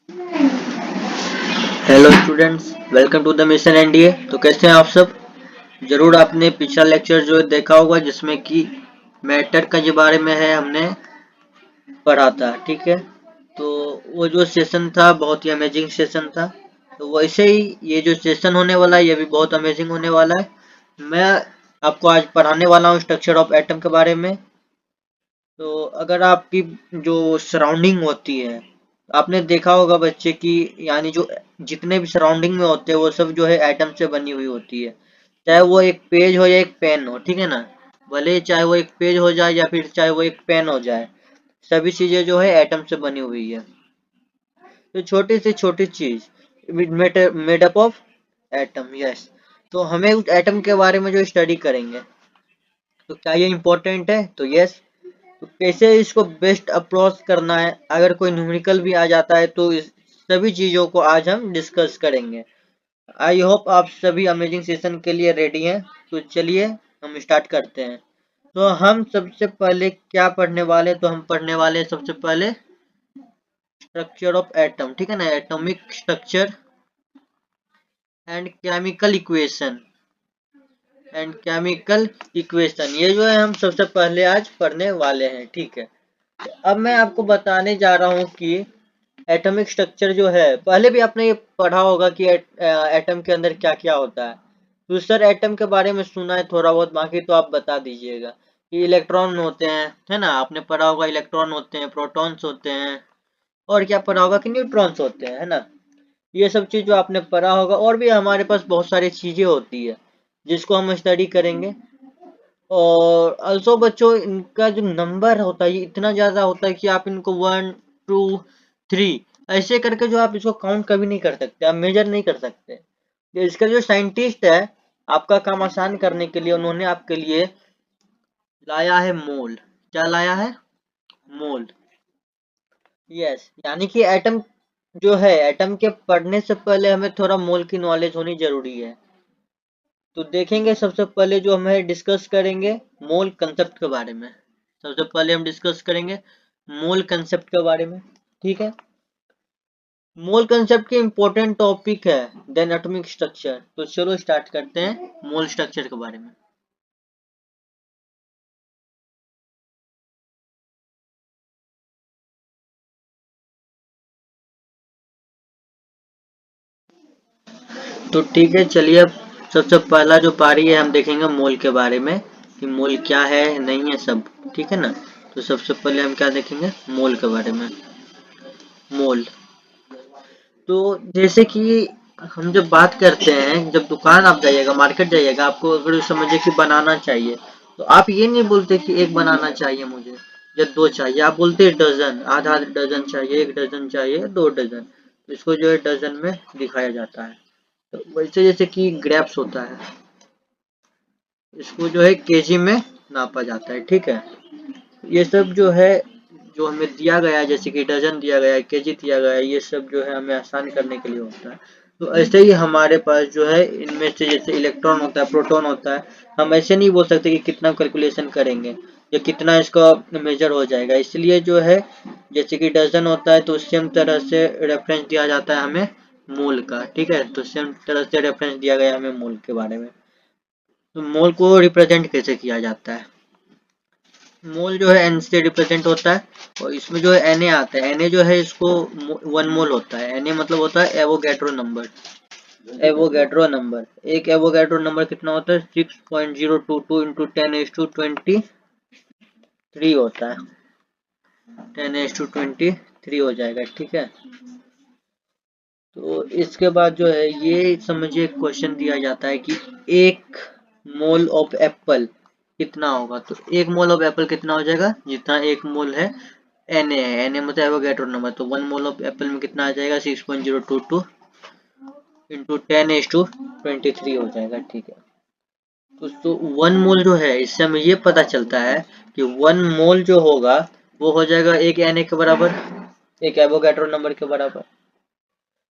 Hello students, welcome to the mission NDA. तो कैसे हैं आप सब? जरूर आपने पिछला लेक्चर जो देखा होगा जिसमें कि मैटर का जो बारे में है हमने पढ़ा था। ठीक है, तो वो जो सेशन था बहुत ही अमेजिंग सेशन था। तो वैसे ही ये जो सेशन होने वाला है ये भी बहुत अमेजिंग होने वाला है। मैं आपको आज पढ़ाने वाला हूँ स्ट्रक्चर ऑफ एटम के बारे में। तो अगर आपकी जो सराउंडिंग होती है, आपने देखा होगा बच्चे की, यानी जो जितने भी सराउंडिंग में होते हैं वो सब जो है एटम से बनी हुई होती है। चाहे वो एक पेज हो या एक पेन हो, ठीक है ना। भले ही चाहे वो एक पेज हो जाए या फिर चाहे वो एक पेन हो जाए, सभी चीजें जो है एटम से बनी हुई है। तो छोटी से छोटी चीज made up of atom, yes. तो हमें उस एटम के बारे में जो स्टडी करेंगे, तो क्या ये इम्पोर्टेंट है? तो यस। तो कैसे इसको बेस्ट अप्रोच करना है, अगर कोई न्यूमेरिकल भी आ जाता है तो इस सभी चीजों को आज हम डिस्कस करेंगे। आई होप आप सभी अमेजिंग सेशन के लिए रेडी हैं। तो चलिए हम स्टार्ट करते हैं। तो हम सबसे पहले क्या पढ़ने वाले, तो हम पढ़ने वाले सबसे पहले स्ट्रक्चर ऑफ एटम, ठीक है ना। Atomic structure and chemical equation, ये जो है हम सबसे पहले आज पढ़ने वाले हैं। ठीक है, अब मैं आपको बताने जा रहा हूँ कि एटॉमिक स्ट्रक्चर जो है, पहले भी आपने ये पढ़ा होगा कि एटम के अंदर क्या क्या होता है। तो सर एटम के बारे में सुना है थोड़ा बहुत, बाकी तो आप बता दीजिएगा। कि इलेक्ट्रॉन होते हैं, है ना, आपने पढ़ा होगा इलेक्ट्रॉन होते हैं, प्रोटॉन्स होते हैं, और क्या पढ़ा होगा कि न्यूट्रॉन्स होते हैं, है ना। ये सब चीज जो आपने पढ़ा होगा, और भी हमारे पास बहुत सारी चीजें होती है जिसको हम स्टडी करेंगे। और अल्सो बच्चों, इनका जो नंबर होता है ये इतना ज्यादा होता है कि आप इनको 1 2 3 ऐसे करके जो आप इसको काउंट कभी नहीं कर सकते, आप मेजर नहीं कर सकते। तो इसका जो साइंटिस्ट है, आपका काम आसान करने के लिए उन्होंने आपके लिए लाया है मोल। क्या लाया है? मोल। यस, यानी कि एटम जो है, एटम के पढ़ने से पहले हमें थोड़ा मोल की नॉलेज होनी जरूरी है। तो देखेंगे सबसे पहले जो हमें डिस्कस करेंगे मोल कंसेप्ट के बारे में। सबसे पहले हम डिस्कस करेंगे मोल कंसेप्ट के बारे में। ठीक है, मोल कंसेप्ट के इंपॉर्टेंट टॉपिक है देन एटॉमिक स्ट्रक्चर। तो चलो स्टार्ट करते हैं मोल स्ट्रक्चर के बारे में। तो ठीक है, चलिए अब सबसे पहला जो पारी है हम देखेंगे मोल के बारे में, कि मोल क्या है नहीं है सब। ठीक है ना। तो सबसे पहले हम क्या देखेंगे, मोल के बारे में। मोल, तो जैसे कि हम जब बात करते हैं, जब दुकान आप जाइएगा, मार्केट जाइएगा, आपको अगर समझिए कि बनाना चाहिए, तो आप ये नहीं बोलते कि एक बनाना चाहिए मुझे या दो चाहिए, आप बोलते डजन, आधा डजन चाहिए, एक डजन चाहिए, 2 डजन। तो इसको जो है डजन में दिखाया जाता है। तो वैसे जैसे कि ग्रेप्स होता है, इसको जो है केजी में नापा जाता है। ठीक है, ये सब जो है, जो हमें दिया गया है, जैसे कि डजन दिया गया है, केजी दिया गया है, ये सब जो है हमें आसान करने के लिए होता है। तो ऐसे ही हमारे पास जो है इनमें से जैसे इलेक्ट्रॉन होता है, प्रोटॉन होता है, हम ऐसे नहीं बोल सकते कि कितना कैलकुलेशन करेंगे या कितना इसका मेजर हो जाएगा। इसलिए जो है, जैसे कि डजन होता है तो सेम तरह से रेफरेंस दिया जाता है हमें मोल का। ठीक है, तो सेम तरह से रेफरेंस दिया गया हमें मोल के बारे में। तो मोल को रिप्रेजेंट कैसे किया जाता है? मोल जो है एन से रिप्रेजेंट होता है, और इसमें जो है Na आता है। Na जो है इसको 1 मोल होता है। Na मतलब होता है एवोगैड्रो नंबर। एवोगैड्रो नंबर, एक एवोगैड्रो नंबर कितना होता है? 6.022 इंटू 10⁻23 होता है। 10⁻23 हो जाएगा। ठीक है, तो इसके बाद जो है ये समझिए क्वेश्चन दिया जाता है कि एक मोल ऑफ एप्पल कितना होगा। तो एक मोल ऑफ एप्पल कितना हो जाएगा? जितना एक मोल है Na है, Na मतलब एवोगैड्रो नंबर, तो 1 मोल ऑफ एप्पल में कितना आ जाएगा? 6.022 इंटू 10⁻23 हो जाएगा। ठीक है, तो 1 मोल जो है, इससे हमें ये पता चलता है कि 1 मोल जो होगा वो हो जाएगा एक Na के बराबर, एक एवोगैड्रो नंबर के बराबर।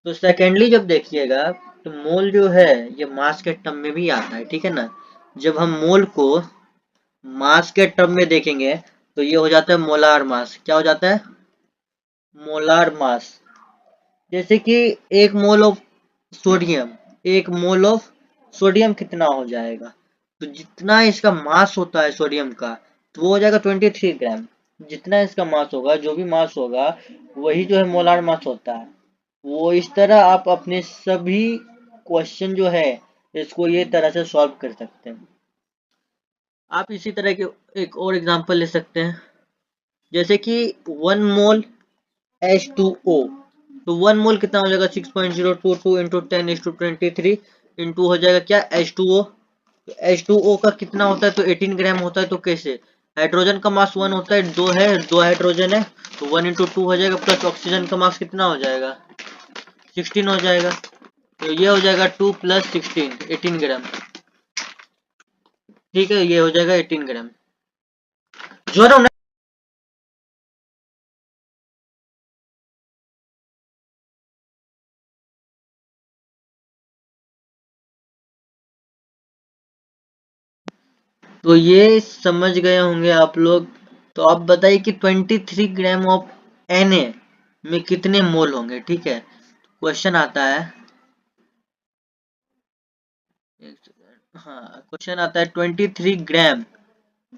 तो सेकेंडली जब देखिएगा, तो मोल जो है ये मास के टर्म में भी आता है। ठीक है ना। जब हम मोल को मास के टर्म में देखेंगे तो ये हो जाता है मोलार मास। क्या हो जाता है? Molar mass. जैसे कि एक मोल ऑफ सोडियम, एक मोल ऑफ सोडियम कितना हो जाएगा, तो जितना इसका मास होता है सोडियम का, तो वो हो जाएगा 23 ग्राम। जितना इसका मास होगा, जो भी मास होगा, वही जो है मोलार मास होता है। वो इस तरह आप अपने सभी क्वेश्चन जो है इसको ये तरह से सॉल्व कर सकते हैं। आप इसी तरह के एक और एग्जांपल ले सकते हैं, जैसे कि 1 मोल H2O, तो 1 मोल कितना हो जाएगा 6.022 इंटू 10⁻23 इंटू हो जाएगा क्या H2O। तो H2O का कितना होता है, तो 18 ग्राम होता है। तो कैसे, हाइड्रोजन का मास 1 होता है, 2 है, 2 हाइड्रोजन है, तो 1 इंटू 2 हो जाएगा, प्लस ऑक्सीजन का मास कितना हो जाएगा 16 हो जाएगा। तो ये हो जाएगा 2 प्लस 16 18 ग्राम। ठीक है, ये हो जाएगा 18 ग्राम। जो ना तो ये समझ गए होंगे आप लोग। तो आप बताइए कि 23 ग्राम ऑफ Na में कितने मोल होंगे। ठीक है, क्वेश्चन आता है, हाँ क्वेश्चन आता है 23 ग्राम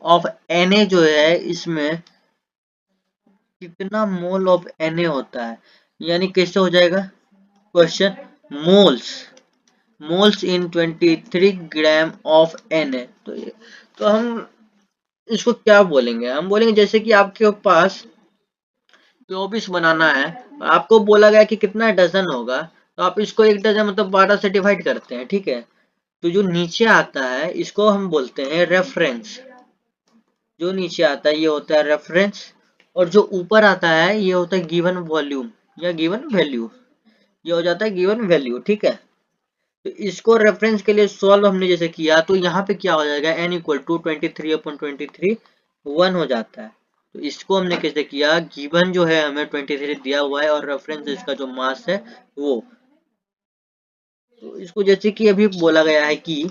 ऑफ Na जो है इसमें कितना मोल ऑफ Na होता है, यानी कैसे हो जाएगा question, moles, moles in 23 gram of Na। तो हम इसको क्या बोलेंगे, हम बोलेंगे जैसे कि आपके पास 24 बनाना है, आपको बोला गया कि कितना डजन होगा, तो आप इसको एक डजन मतलब 12 से डिवाइड करते हैं। ठीक है, तो जो नीचे आता है इसको हम बोलते हैं रेफरेंस, जो नीचे आता है ये होता है रेफरेंस, और जो ऊपर आता है ये होता है गिवन वॉल्यूम या गिवन वैल्यू, ये हो जाता है गिवन वैल्यू। ठीक है, तो इसको रेफरेंस के लिए सॉल्व हमने जैसे किया, तो यहाँ पे क्या हो जाएगा, n इक्वल टू 23/23 1 हो जाता है। तो इसको हमने कैसे किया, गिवन जो है हमें 23 दिया हुआ है और रेफरेंस इसका जो मास है वो, तो इसको जैसे कि अभी बोला गया है कि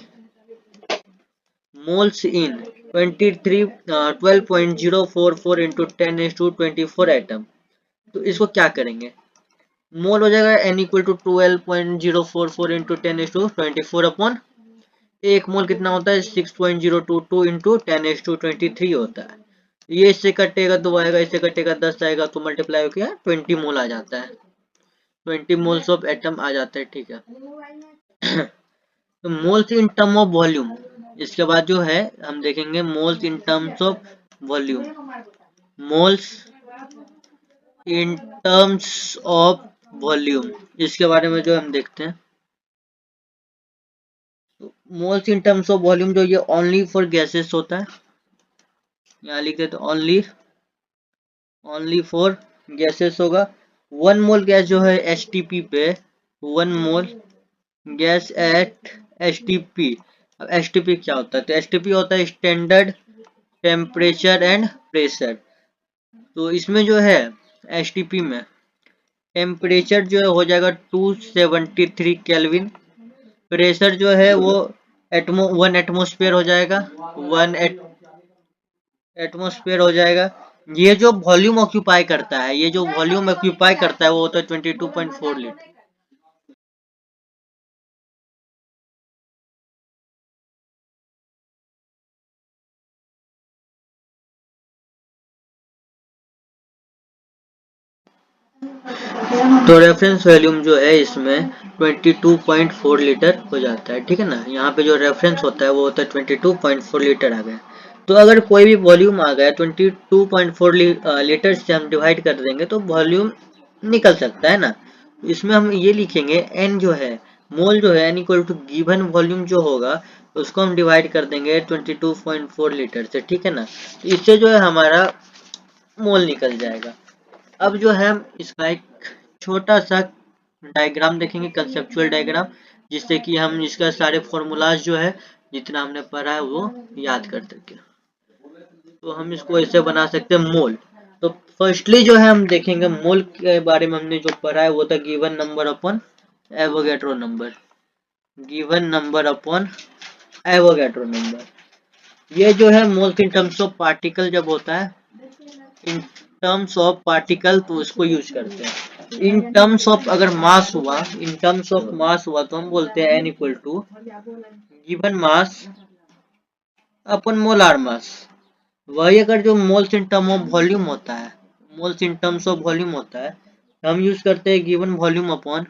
मोल्स इन 23 12.044 इंटू 10⁻24 एटम। तो इसको क्या करेंगे, मोल हो जाएगा n equal to 12.044 into 10⁻24 upon, एक मोल कितना होता है 6.022 इंटू 10⁻23 होता है। ये इससे कटेगा 2 आएगा, इससे कटेगा 10 आएगा, तो मल्टीप्लाई हो गया 20 मोल आ जाता है, 20 मोल्स ऑफ एटम आ जाता है। ठीक है तो moles in term of volume, इसके बाद जो है हम देखेंगे moles in terms of volume, moles in terms of volume, इसके बारे में जो हम देखते हैं, moles in terms of volume जो ये ओनली फॉर गैसेस होता है, यहाँ लिखे तो ओनली फॉर गैसेस होगा। 1 मोल गैस जो है एचटीपी पे, 1 मोल गैस एट एचटीपी। अब एचटीपी क्या होता है, तो एचटीपी होता है स्टैंडर्ड टेम्परेचर एंड प्रेशर। तो इसमें जो है एचटीपी में टेम्परेचर जो है हो जाएगा 273 केल्विन, प्रेशर जो है वो 1 एटमोस्फेयर हो जाएगा, 1 एटमोस्फेयर हो जाएगा। ये जो वॉल्यूम ऑक्यूपाई करता है, ये जो वॉल्यूम ऑक्यूपाई करता है वो होता है 22.4 लीटर। तो रेफरेंस वॉल्यूम जो है इसमें 22.4 लीटर हो जाता है। ठीक है ना, यहाँ पे जो रेफरेंस होता है वो होता है 22.4 लीटर आ गया। तो अगर कोई भी वॉल्यूम आ गया 22.4 लीटर से हम डिवाइड कर देंगे तो वॉल्यूम निकल सकता है ना। इसमें हम ये लिखेंगे n जो है, मोल जो है n equal to given volume जो होगा उसको हम डिवाइड कर देंगे 22.4 लीटर से। ठीक है ना, तो इससे जो है हमारा मोल निकल जाएगा। अब जो है इसका एक छोटा सा डायग्राम देखेंगे, कंसेप्चुअल डायग्राम, जिससे कि हम इसका सारे फॉर्मूलाज जो है जितना हमने पढ़ा है वो याद कर सके। तो हम इसको ऐसे बना सकते हैं मोल। तो फर्स्टली जो है हम देखेंगे मोल के बारे में, हमने जो पढ़ा है वो था given number upon Avogadro number, given number upon Avogadro number. ये जो है moles in terms of particle जब होता है, इन टर्म्स ऑफ पार्टिकल, तो इसको यूज करते हैं। इन टर्म्स ऑफ अगर मास हुआ, इन टर्म्स ऑफ मास हुआ तो हम बोलते हैं n equal to given mass upon molar mass. वही अगर जो moles in term of volume होता है, moles in terms of volume होता है, तो हम यूज करते हैं गिवन वॉल्यूम अपॉन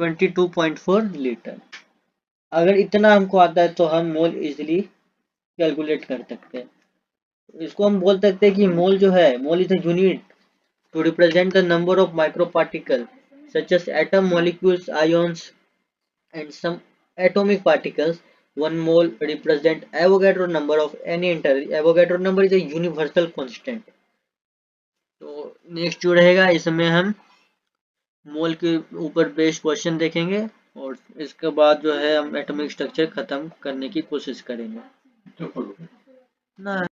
22.4 लीटर। अगर इतना हमको आता है तो हम मोल इजिली कैलकुलेट कर सकते हैं। इसको हम बोल सकते हैं कि मोल जो है, mole is a unit to represent the number of microparticles such as atom, molecules, ions and some atomic particles. 1 mole represent Avogadro number of any Avogadro number is a universal constant. तो next जो रहेगा इसमें हम मोल के ऊपर based question देखेंगे और इसके बाद जो है हम एटॉमिक स्ट्रक्चर खत्म करने की कोशिश करेंगे ना।